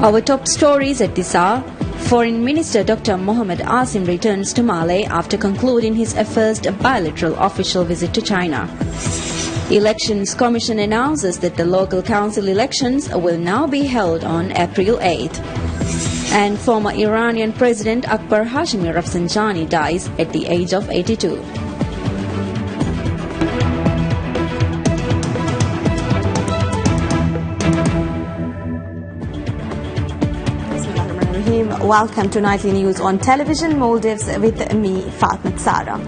Our top stories at this hour. Foreign Minister Dr. Mohamed returns to Mali after concluding his first bilateral official visit to China. Elections Commission announces that the local council elections will now be held on April 8th. And former Iranian President Akbar Hashemi Rafsanjani dies at the age of 82. Welcome to Nightly News on Television Maldives with me, Fatma Sara.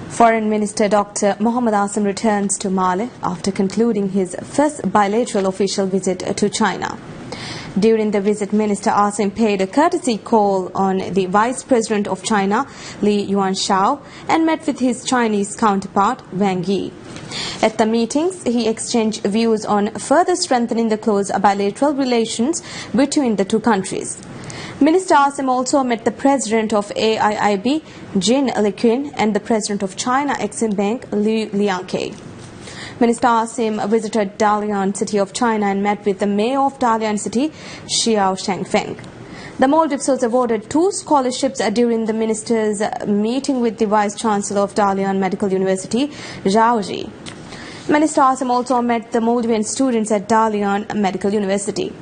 Foreign Minister Dr. Mohamed returns to Mali after concluding his first bilateral official visit to China. During the visit, Minister Asim paid a courtesy call on the Vice President of China, Li Yuanshao, and met with his Chinese counterpart, Wang Yi. At the meetings, he exchanged views on further strengthening the close bilateral relations between the two countries. Minister Asim also met the President of AIIB, Jin Liqun, and the President of China Exim Bank, Liu Liangke. Minister Asim visited Dalian City of China and met with the Mayor of Dalian City, Xiao Shengfeng. The Maldives was awarded 2 scholarships during the minister's meeting with the Vice Chancellor of Dalian Medical University, Zhao Ji. Minister Asim also met the Maldivian students at Dalian Medical University.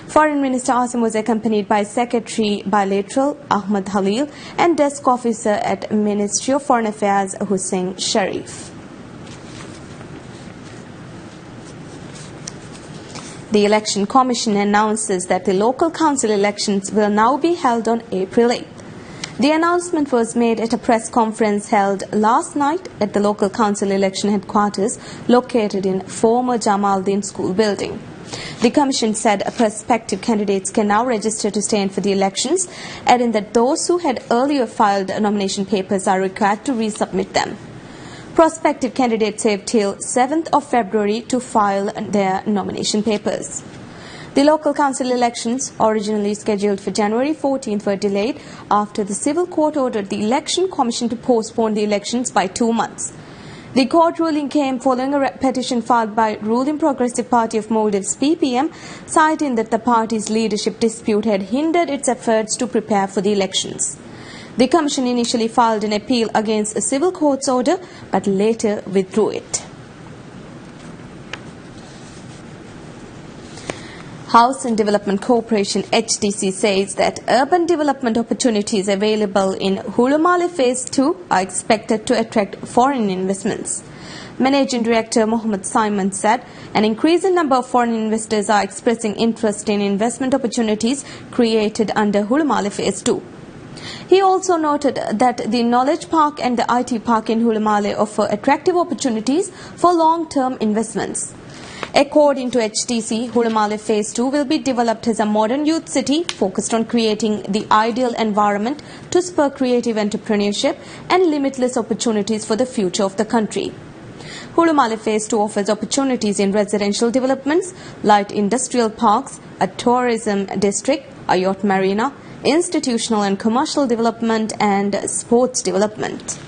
Foreign Minister Asim was accompanied by Secretary Bilateral Ahmad Halil and Desk Officer at Ministry of Foreign Affairs Hussein Sharif. The Election Commission announces that the local council elections will now be held on April 8th. The announcement was made at a press conference held last night at the local council election headquarters located in former Jamaldin School building. The Commission said prospective candidates can now register to stand for the elections, adding that those who had earlier filed nomination papers are required to resubmit them. Prospective candidates have till 7th of February to file their nomination papers. The local council elections, originally scheduled for January 14th, were delayed after the Civil Court ordered the Election Commission to postpone the elections by 2 months. The court ruling came following a petition filed by ruling Progressive Party of Maldives PPM, citing that the party's leadership dispute had hindered its efforts to prepare for the elections. The Commission initially filed an appeal against a civil court's order, but later withdrew it. House and Development Corporation HTC says that urban development opportunities available in Hulhumale Phase 2 are expected to attract foreign investments. Managing Director Mohamed said an increasing number of foreign investors are expressing interest in investment opportunities created under Hulhumale Phase 2. He also noted that the Knowledge Park and the IT Park in Hulhumale offer attractive opportunities for long-term investments. According to HTC, Hulhumale Phase 2 will be developed as a modern youth city focused on creating the ideal environment to spur creative entrepreneurship and limitless opportunities for the future of the country. Hulhumale Phase 2 offers opportunities in residential developments, light industrial parks, a tourism district, a yacht marina, institutional and commercial development, and sports development.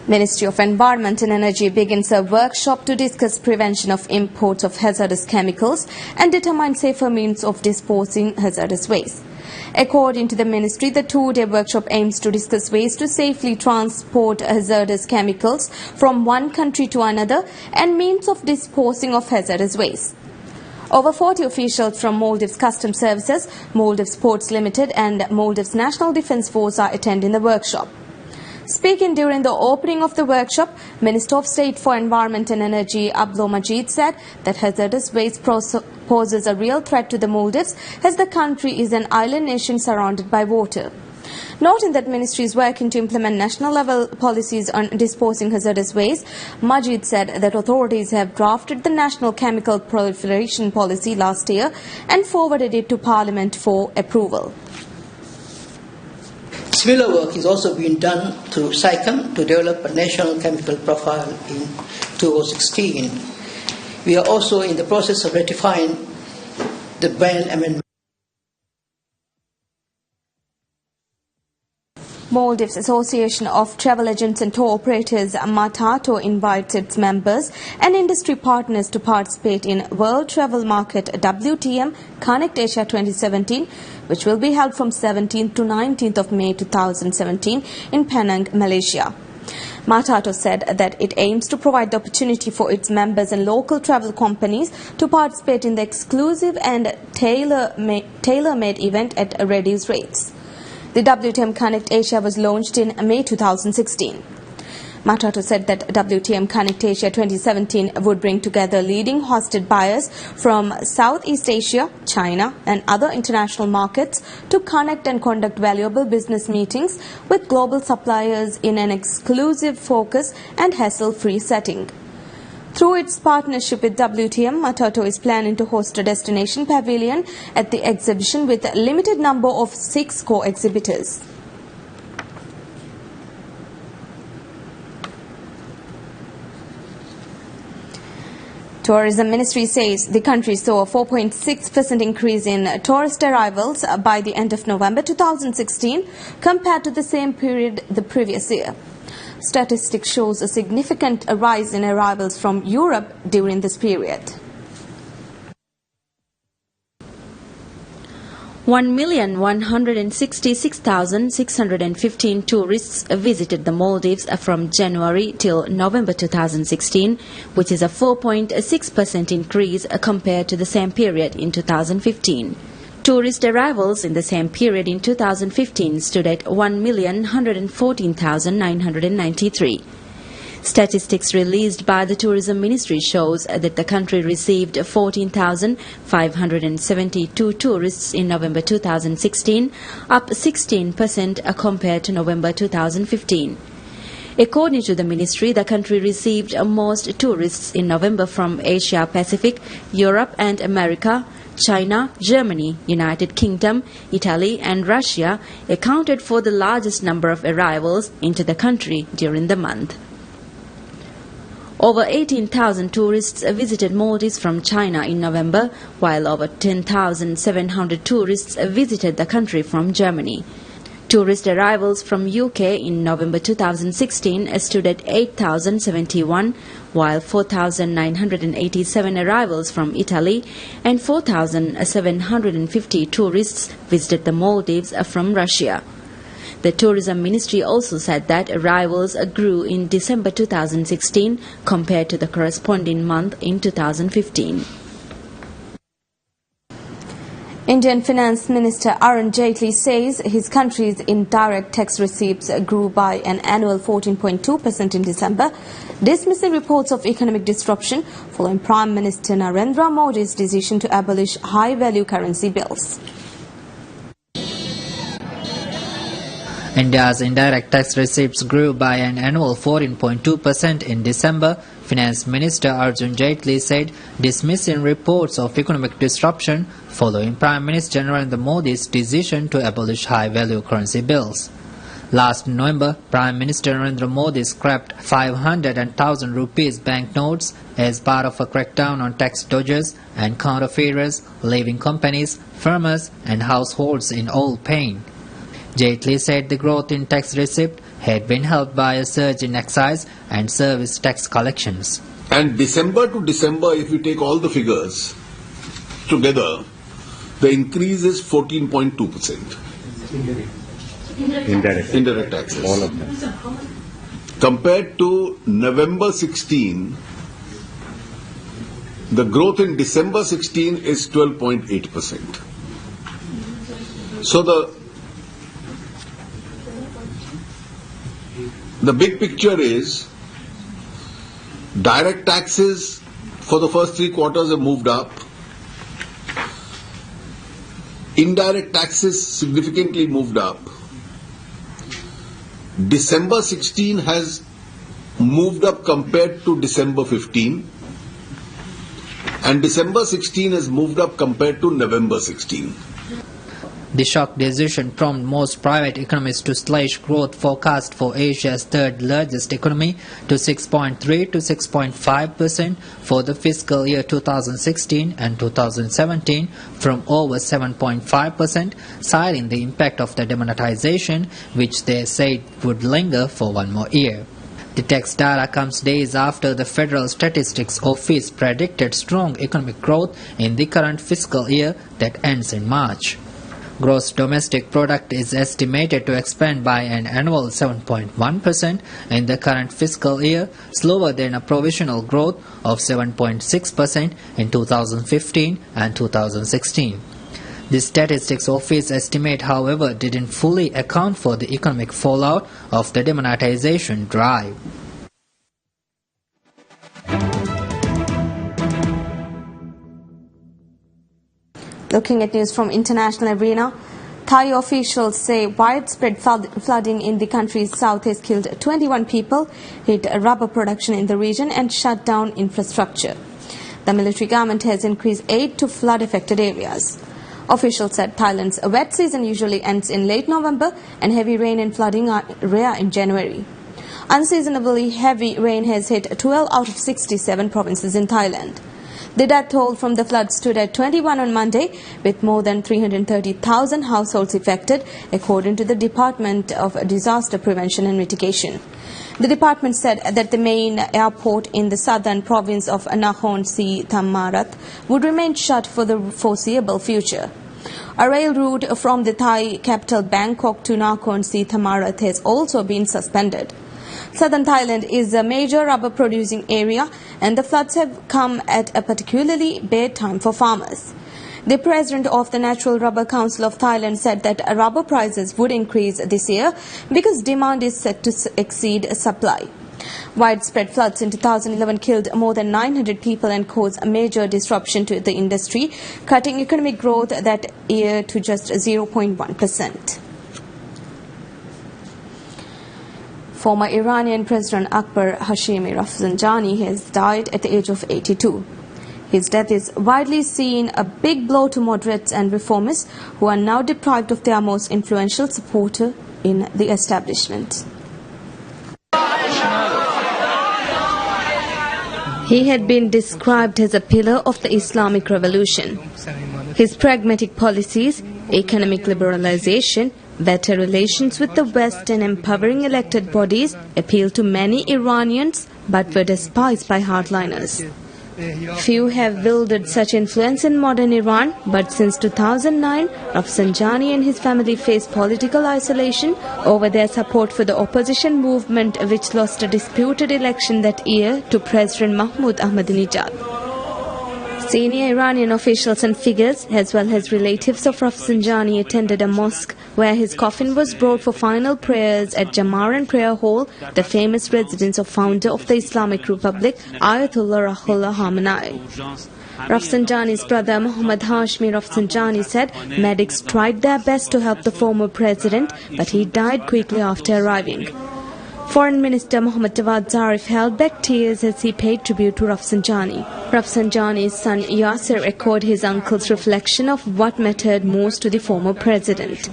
Ministry of Environment and Energy begins a workshop to discuss prevention of imports of hazardous chemicals and determine safer means of disposing hazardous waste. According to the ministry, the 2-day workshop aims to discuss ways to safely transport hazardous chemicals from one country to another and means of disposing of hazardous waste. Over 40 officials from Maldives Customs Services, Maldives Ports Limited and Maldives National Defence Force are attending the workshop. Speaking during the opening of the workshop, Minister of State for Environment and Energy Abdul Majid said that hazardous waste poses a real threat to the Maldives as the country is an island nation surrounded by water. Noting that ministry is working to implement national-level policies on disposing hazardous waste, Majid said that authorities have drafted the National Chemical Proliferation Policy last year and forwarded it to Parliament for approval. Similar work is also being done through SICAM to develop a national chemical profile in 2016. We are also in the process of ratifying the ban amendment. Maldives Association of Travel Agents and Tour Operators Matato invites its members and industry partners to participate in World Travel Market WTM Connect Asia 2017, which will be held from 17th to 19th of May 2017 in Penang, Malaysia. Matato said that it aims to provide the opportunity for its members and local travel companies to participate in the exclusive and tailor-made event at reduced rates. The WTM Connect Asia was launched in May 2016. Matato said that WTM Connect Asia 2017 would bring together leading hosted buyers from Southeast Asia, China and other international markets to connect and conduct valuable business meetings with global suppliers in an exclusive, focus and hassle-free setting. Through its partnership with WTM, Matato is planning to host a destination pavilion at the exhibition with a limited number of 6 co-exhibitors. Tourism Ministry says the country saw a 4.6% increase in tourist arrivals by the end of November 2016 compared to the same period the previous year. Statistics shows a significant rise in arrivals from Europe during this period. 1,166,615 tourists visited the Maldives from January till November 2016, which is a 4.6% increase compared to the same period in 2015. Tourist arrivals in the same period in 2015 stood at 1,114,993. Statistics released by the Tourism Ministry shows that the country received 14,572 tourists in November 2016, up 16% compared to November 2015. According to the ministry, the country received most tourists in November from Asia Pacific, Europe and America. China, Germany, United Kingdom, Italy and Russia accounted for the largest number of arrivals into the country during the month. Over 18,000 tourists visited Maldives from China in November, while over 10,700 tourists visited the country from Germany. Tourist arrivals from UK in November 2016 stood at 8,071, while 4,987 arrivals from Italy and 4,750 tourists visited the Maldives from Russia. The Tourism Ministry also said that arrivals grew in December 2016 compared to the corresponding month in 2015. Indian Finance Minister Arun Jaitley says his country's indirect tax receipts grew by an annual 14.2% in December, dismissing reports of economic disruption following Prime Minister Narendra Modi's decision to abolish high-value currency bills. India's indirect tax receipts grew by an annual 14.2% in December, Finance Minister Arun Jaitley said, dismissing reports of economic disruption following Prime Minister Narendra Modi's decision to abolish high-value currency bills. Last November, Prime Minister Narendra Modi scrapped 500 and 1,000 rupees banknotes as part of a crackdown on tax dodgers and counterfeiters, leaving companies, farmers and households in all pain. Jaitley said the growth in tax receipt had been helped by a surge in excise and service tax collections. And December to December, if you take all the figures together, the increase is 14.2%. Indirect taxes. All of them. Compared to November 16, the growth in December 16 is 12.8%. So the big picture is direct taxes for the first 3 quarters have moved up. Indirect taxes significantly moved up. December 16 has moved up compared to December 15. And December 16 has moved up compared to November 16. The shock decision prompted most private economists to slash growth forecast for Asia's third largest economy to 6.3 to 6.5% for the fiscal year 2016 and 2017 from over 7.5%, citing the impact of the demonetization, which they said would linger for one more year. The text data comes days after the Federal Statistics Office predicted strong economic growth in the current fiscal year that ends in March. Gross domestic product is estimated to expand by an annual 7.1% in the current fiscal year, slower than a provisional growth of 7.6% in 2015 and 2016. The Statistics Office estimate, however, didn't fully account for the economic fallout of the demonetization drive. Looking at news from international arena, Thai officials say widespread flooding in the country's south has killed 21 people, hit rubber production in the region and shut down infrastructure. The military government has increased aid to flood-affected areas. Officials said Thailand's wet season usually ends in late November and heavy rain and flooding are rare in January. Unseasonably heavy rain has hit 12 out of 67 provinces in Thailand. The death toll from the flood stood at 21 on Monday, with more than 330,000 households affected, according to the Department of Disaster Prevention and Mitigation. The department said that the main airport in the southern province of Nakhon Si Thammarat would remain shut for the foreseeable future. A rail route from the Thai capital Bangkok to Nakhon Si Thammarat has also been suspended. Southern Thailand is a major rubber producing area and the floods have come at a particularly bad time for farmers. The president of the Natural Rubber Council of Thailand said that rubber prices would increase this year because demand is set to exceed supply. Widespread floods in 2011 killed more than 900 people and caused a major disruption to the industry, cutting economic growth that year to just 0.1%. Former Iranian President Akbar Hashemi Rafsanjani has died at the age of 82. His death is widely seen a big blow to moderates and reformists who are now deprived of their most influential supporter in the establishment. He had been described as a pillar of the Islamic Revolution. His pragmatic policies, economic liberalization, better relations with the West and empowering elected bodies appealed to many Iranians but were despised by hardliners. Few have wielded such influence in modern Iran, but since 2009, Rafsanjani and his family faced political isolation over their support for the opposition movement, which lost a disputed election that year to President Mahmoud Ahmadinejad. Senior Iranian officials and figures, as well as relatives of Rafsanjani, attended a mosque where his coffin was brought for final prayers at Jamaran Prayer Hall, the famous residence of founder of the Islamic Republic, Ayatollah Ruhollah Khamenei. Rafsanjani's brother Mohamed Hashemi Rafsanjani said medics tried their best to help the former president, but he died quickly after arriving. Foreign Minister Mohamed Javad Zarif held back tears as he paid tribute to Rafsanjani. Rafsanjani's son Yasser echoed his uncle's reflection of what mattered most to the former president.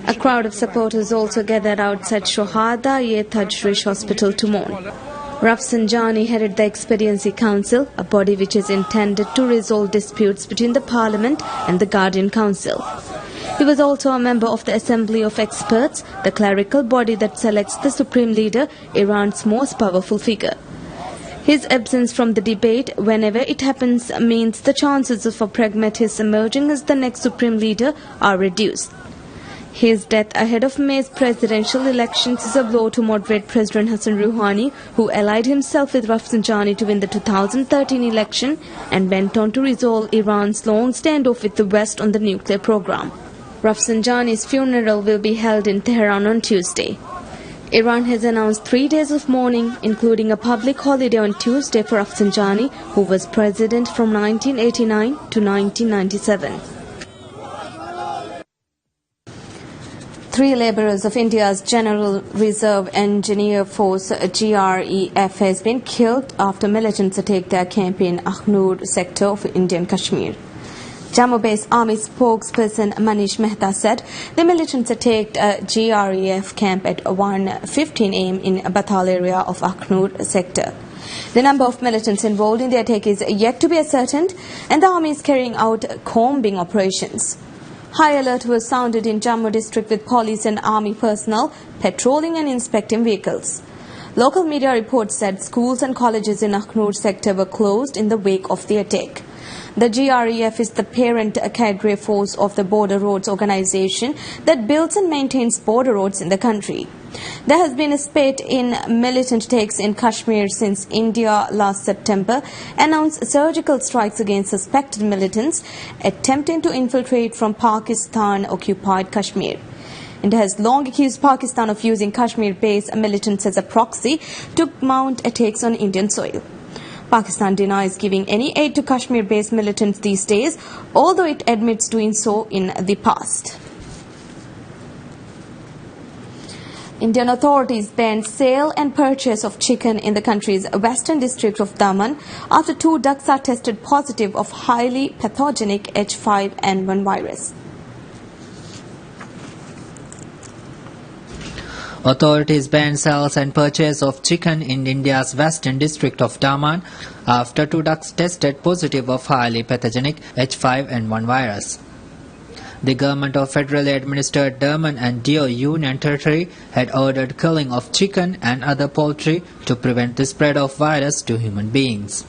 A crowd of supporters also gathered outside Shohada-e Tajrish Hospital to mourn. Rafsanjani headed the Expediency Council, a body which is intended to resolve disputes between the Parliament and the Guardian Council. He was also a member of the Assembly of Experts, the clerical body that selects the Supreme Leader, Iran's most powerful figure. His absence from the debate, whenever it happens, means the chances of a pragmatist emerging as the next Supreme Leader are reduced. His death ahead of May's presidential elections is a blow to moderate President Hassan Rouhani, who allied himself with Rafsanjani to win the 2013 election and went on to resolve Iran's long standoff with the West on the nuclear program. Rafsanjani's funeral will be held in Tehran on Tuesday. Iran has announced 3 days of mourning, including a public holiday on Tuesday for Rafsanjani, who was president from 1989 to 1997. 3 labourers of India's General Reserve Engineer Force GREF has been killed after militants attacked their camp in Akhnur sector of Indian Kashmir. Jammu-based army spokesperson Manish Mehta said the militants attacked a GREF camp at 1:15 am in Bathal area of Akhnur sector. The number of militants involved in the attack is yet to be ascertained, and the army is carrying out combing operations. High alert was sounded in Jammu district with police and army personnel patrolling and inspecting vehicles. Local media reports said schools and colleges in Akhnur sector were closed in the wake of the attack. The GREF is the parent cadre force of the Border Roads Organization that builds and maintains border roads in the country. There has been a spate in militant attacks in Kashmir since India last September announced surgical strikes against suspected militants attempting to infiltrate from Pakistan-occupied Kashmir. India has long accused Pakistan of using Kashmir-based militants as a proxy to mount attacks on Indian soil. Pakistan denies giving any aid to Kashmir-based militants these days, although it admits doing so in the past. Indian authorities banned sale and purchase of chicken in the country's western district of Daman after 2 ducks are tested positive of highly pathogenic H5N1 virus. Authorities banned sales and purchase of chicken in India's western district of Daman after 2 ducks tested positive of highly pathogenic H5N1 virus. The government of federally administered Daman and Diu Union Territory had ordered killing of chicken and other poultry to prevent the spread of virus to human beings.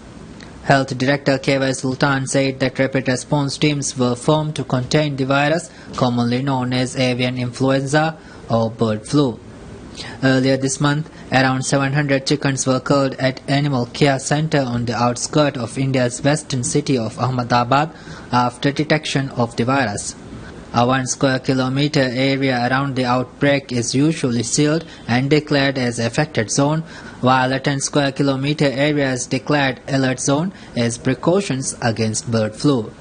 Health Director K.Y. Sultan said that rapid response teams were formed to contain the virus, commonly known as avian influenza or bird flu. Earlier this month, around 700 chickens were killed at Animal Care Centre on the outskirts of India's western city of Ahmedabad after detection of the virus. A 1 square kilometre area around the outbreak is usually sealed and declared as affected zone, while a 10 square kilometre area is declared alert zone as precautions against bird flu.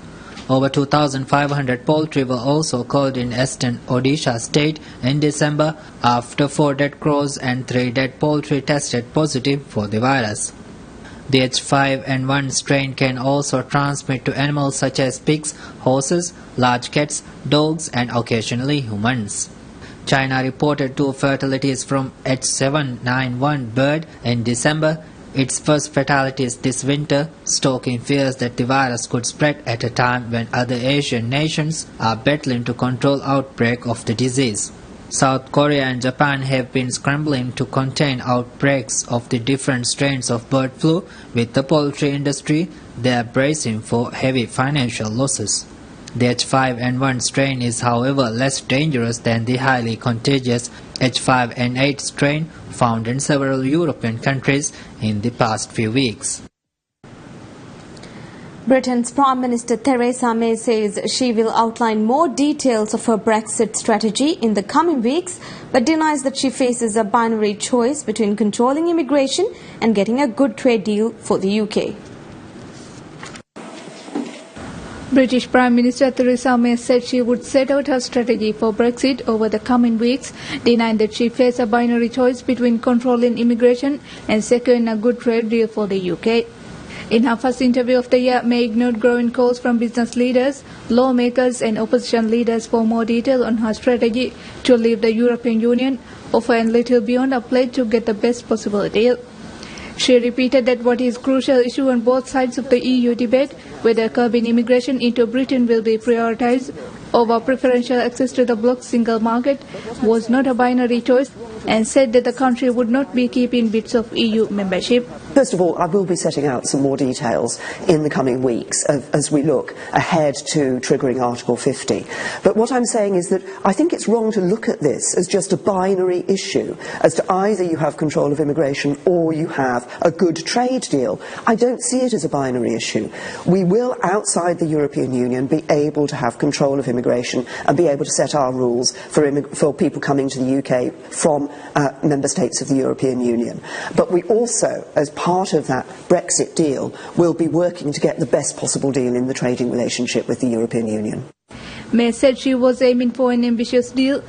Over 2,500 poultry were also killed in eastern Odisha state in December after 4 dead crows and 3 dead poultry tested positive for the virus. The H5N1 strain can also transmit to animals such as pigs, horses, large cats, dogs and occasionally humans. China reported 2 fatalities from H7N1 bird in December, its first fatalities this winter, stoking fears that the virus could spread at a time when other Asian nations are battling to control outbreak of the disease. South Korea and Japan have been scrambling to contain outbreaks of the different strains of bird flu, with the poultry industry there bracing for heavy financial losses. The H5N1 strain is however less dangerous than the highly contagious H5N8 strain found in several European countries in the past few weeks. Britain's Prime Minister Theresa May says she will outline more details of her Brexit strategy in the coming weeks, but denies that she faces a binary choice between controlling immigration and getting a good trade deal for the UK. British Prime Minister Theresa May said she would set out her strategy for Brexit over the coming weeks, denying that she faced a binary choice between controlling immigration and securing a good trade deal for the UK. In her first interview of the year, May ignored growing calls from business leaders, lawmakers and opposition leaders for more detail on her strategy to leave the European Union, offering little beyond a pledge to get the best possible deal. She repeated that what is crucial issue on both sides of the EU debate, whether curbing immigration into Britain will be prioritised over preferential access to the bloc's single market, was not a binary choice, and said that the country would not be keeping bits of EU membership. First of all, I will be setting out some more details in the coming weeks as we look ahead to triggering Article 50. But what I'm saying is that I think it's wrong to look at this as just a binary issue, as to either you have control of immigration or you have a good trade deal. I don't see it as a binary issue. We will, outside the European Union, be able to have control of immigration and be able to set our rules for people coming to the UK from member states of the European Union. But we also, as part of that Brexit deal, will be working to get the best possible deal in the trading relationship with the European Union. May said she was aiming for an ambitious deal,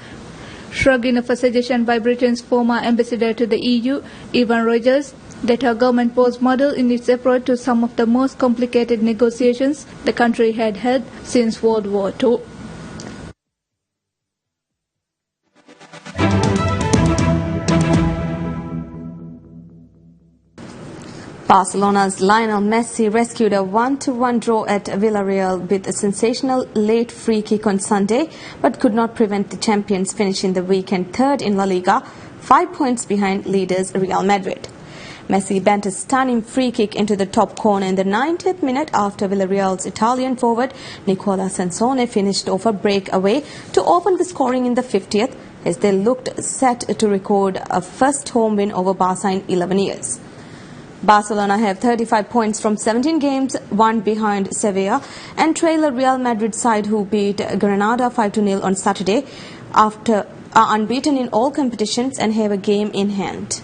shrugging off a suggestion by Britain's former ambassador to the EU, Ivan Rogers, that her government was model in its approach to some of the most complicated negotiations the country had had since World War II. Barcelona's Lionel Messi rescued a 1-1 draw at Villarreal with a sensational late free kick on Sunday, but could not prevent the champions finishing the weekend third in La Liga, 5 points behind leaders Real Madrid. Messi bent a stunning free kick into the top corner in the 90th minute after Villarreal's Italian forward Nicola Sansone finished off a breakaway to open the scoring in the 50th, as they looked set to record a first home win over Barca in 11 years. Barcelona have 35 points from 17 games, one behind Sevilla, and trail a Real Madrid side who beat Granada 5-0 on Saturday, after are unbeaten in all competitions and have a game in hand.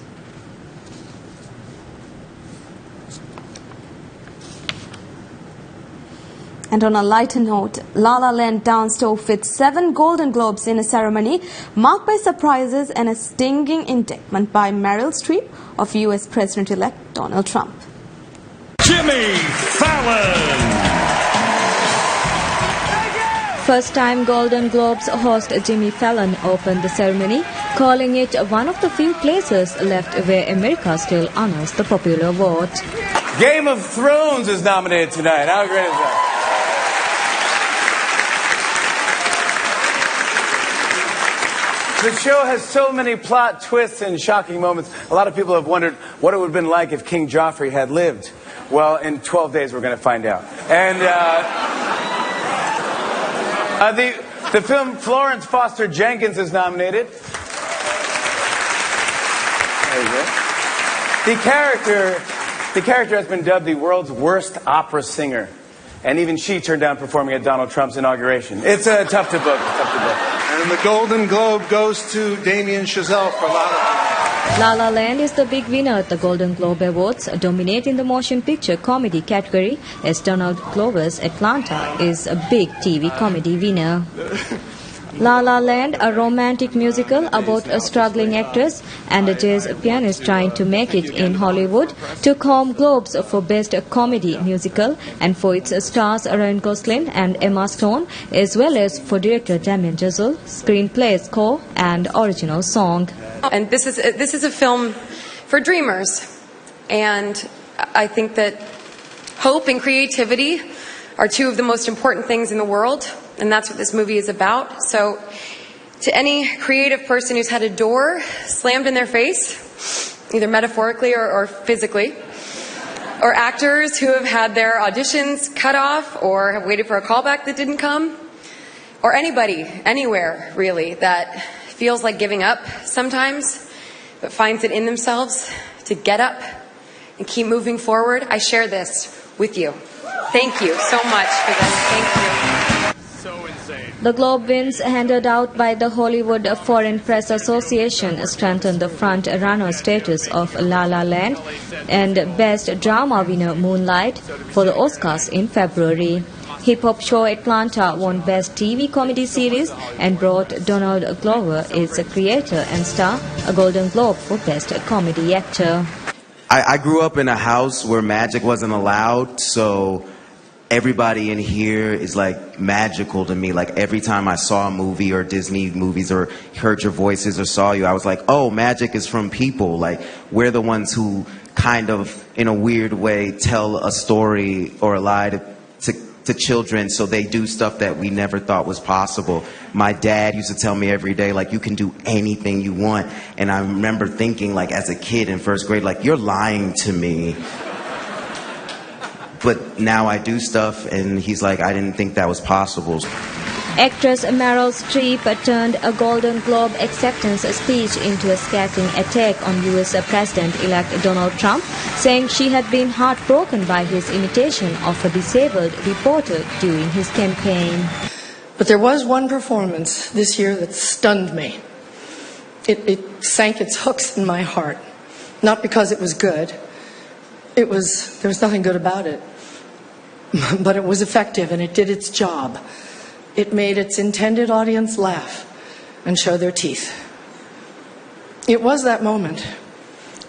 And on a lighter note, La La Land danced off with 7 Golden Globes in a ceremony marked by surprises and a stinging indictment by Meryl Streep of US President-elect Donald Trump. Jimmy Fallon! First-time Golden Globes host Jimmy Fallon opened the ceremony, calling it one of the few places left where America still honors the popular vote. Game of Thrones is nominated tonight. How great is that? The show has so many plot twists and shocking moments. A lot of people have wondered what it would have been like if King Joffrey had lived. Well, in 12 days, we're going to find out. And the film Florence Foster Jenkins is nominated. There you go. The character has been dubbed the world's worst opera singer. And even she turned down performing at Donald Trump's inauguration. It's tough to book. And the Golden Globe goes to Damien Chazelle for La La Land. La La Land is the big winner at the Golden Globe Awards, dominating the motion picture comedy category, as Donald Glover's Atlanta is a big TV comedy winner. La La Land, a romantic musical about a struggling actress and a jazz pianist trying to make it in Hollywood, took home Globes for Best Comedy Musical and for its stars Ryan Gosling and Emma Stone, as well as for director Damien Chazelle, screenplay, score and original song. And this is a film for dreamers, and I think that hope and creativity are two of the most important things in the world. And that's what this movie is about. So to any creative person who's had a door slammed in their face, either metaphorically or physically, or actors who have had their auditions cut off or have waited for a callback that didn't come, or anybody, anywhere really, that feels like giving up sometimes, but finds it in themselves to get up and keep moving forward, I share this with you. Thank you so much for this. Thank you. The Globe wins handed out by the Hollywood Foreign Press Association strengthened the front-runner status of La La Land and Best Drama winner Moonlight for the Oscars in February. Hip-hop show Atlanta won Best TV Comedy Series and brought Donald Glover, its creator and star, a Golden Globe for Best Comedy Actor. I grew up in a house where magic wasn't allowed, so everybody in here is like magical to me. Like every time I saw a movie or Disney movies or heard your voices or saw you, I was like, oh, magic is from people. Like we're the ones who kind of, in a weird way, tell a story or a lie to children so they do stuff that we never thought was possible. My dad used to tell me every day, like, you can do anything you want. And I remember thinking, like, as a kid in first grade, like, you're lying to me. But now I do stuff, and he's like, I didn't think that was possible. Actress Meryl Streep turned a Golden Globe acceptance speech into a scathing attack on US President-elect Donald Trump, saying she had been heartbroken by his imitation of a disabled reporter during his campaign. But there was one performance this year that stunned me. It sank its hooks in my heart. Not because it was good. There was nothing good about it. But it was effective and it did its job. It made its intended audience laugh and show their teeth. It was that moment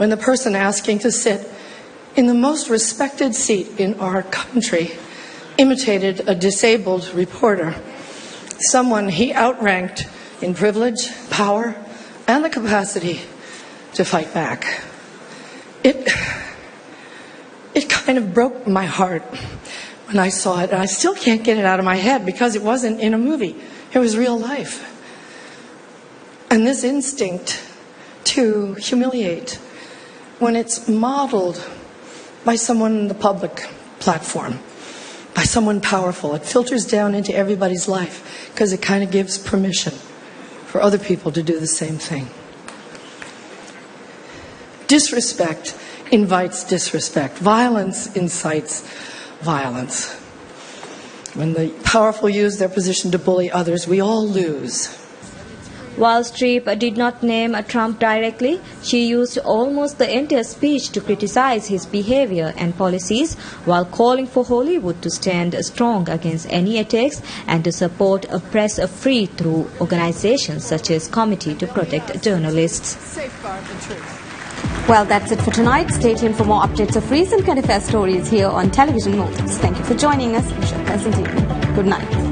when the person asking to sit in the most respected seat in our country imitated a disabled reporter, someone he outranked in privilege, power, and the capacity to fight back. It kind of broke my heart when I saw it, and I still can't get it out of my head because it wasn't in a movie. It was real life. And this instinct to humiliate, when it's modeled by someone in the public platform, by someone powerful, it filters down into everybody's life because it kind of gives permission for other people to do the same thing. Disrespect invites disrespect. Violence incites violence. When the powerful use their position to bully others, we all lose. While Streep did not name Trump directly, she used almost the entire speech to criticize his behavior and policies, while calling for Hollywood to stand strong against any attacks and to support a press free through organizations such as Committee to Protect Journalists. Well, that's it for tonight. Stay tuned for more updates of recent current affairs stories here on Television Notice. Thank you for joining us. Wish you a pleasant evening. Good night.